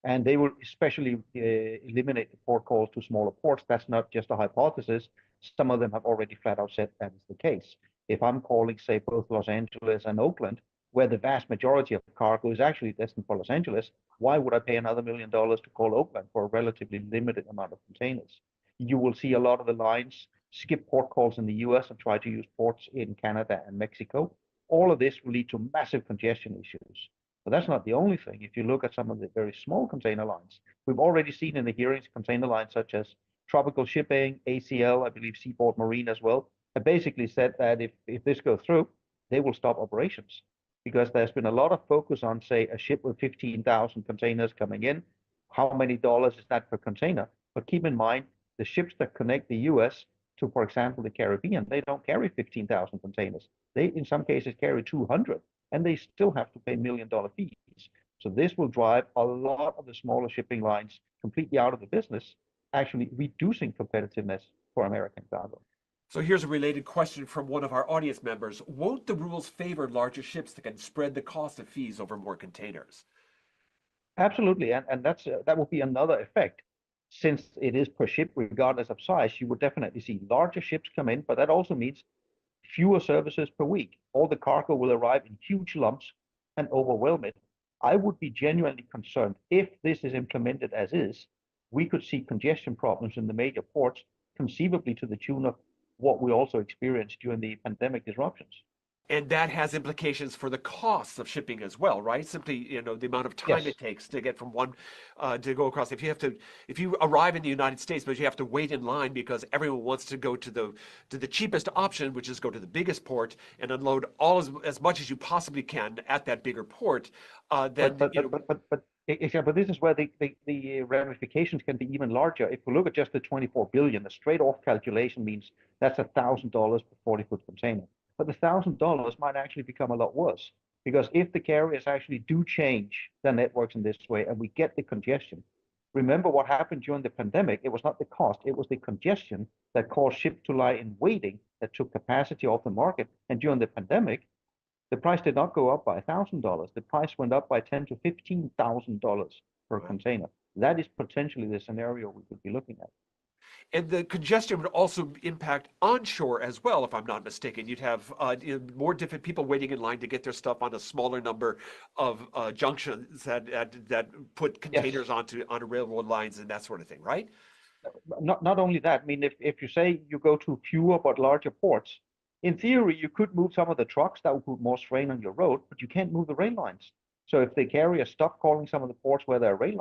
And they will especially eliminate the port calls to smaller ports. That's not just a hypothesis. Some of them have already flat out said that is the case. If I'm calling, say, both Los Angeles and Oakland, where the vast majority of cargo is actually destined for Los Angeles, why would I pay another $1 million to call Oakland for a relatively limited amount of containers? You will see a lot of the lines skip port calls in the US and try to use ports in Canada and Mexico. All of this will lead to massive congestion issues. But that's not the only thing. If you look at some of the very small container lines, we've already seen in the hearings container lines such as Tropical Shipping, ACL, I believe Seaboard Marine as well, have basically said that if this goes through, they will stop operations because there's been a lot of focus on, say, a ship with 15,000 containers coming in. How many dollars is that per container? But keep in mind, the ships that connect the US to, for example, the Caribbean, they don't carry 15,000 containers. They, in some cases, carry 200, and they still have to pay $1 million fees. So this will drive a lot of the smaller shipping lines completely out of the business, actually reducing competitiveness for American cargo. So here's a related question from one of our audience members. Won't the rules favor larger ships that can spread the cost of fees over more containers? Absolutely, and that will be another effect. Since it is per ship, regardless of size, you would definitely see larger ships come in, but that also means fewer services per week. All the cargo will arrive in huge lumps and overwhelm it. I would be genuinely concerned if this is implemented as is. We could see congestion problems in the major ports, conceivably to the tune of what we also experienced during the pandemic disruptions. And that has implications for the costs of shipping as well, right? Simply, the amount of time Yes. it takes to get from one to go across. If you arrive in the United States, but you have to wait in line because everyone wants to go to the cheapest option, which is go to the biggest port and unload as much as you possibly can at that bigger port, then But this is where the ramifications can be even larger. If we look at just the 24 billion, a straight off calculation means that's $1,000 per 40-foot container. But the $1,000 might actually become a lot worse because if the carriers actually do change their networks in this way and we get the congestion, remember what happened during the pandemic? It was not the cost, it was the congestion that caused ships to lie in waiting that took capacity off the market. And during the pandemic, the price did not go up by $1,000. The price went up by $10,000 to $15,000 per container. That is potentially the scenario we could be looking at. And the congestion would also impact onshore as well, if I'm not mistaken. You'd have more different people waiting in line to get their stuff on a smaller number of junctions that put containers Yes. onto railroad lines and that sort of thing, right? Not only that, I mean, if you say you go to fewer but larger ports, in theory, you could move some of the trucks that would put more strain on your road, but you can't move the rail lines. So if the carrier stop calling some of the ports where there are rail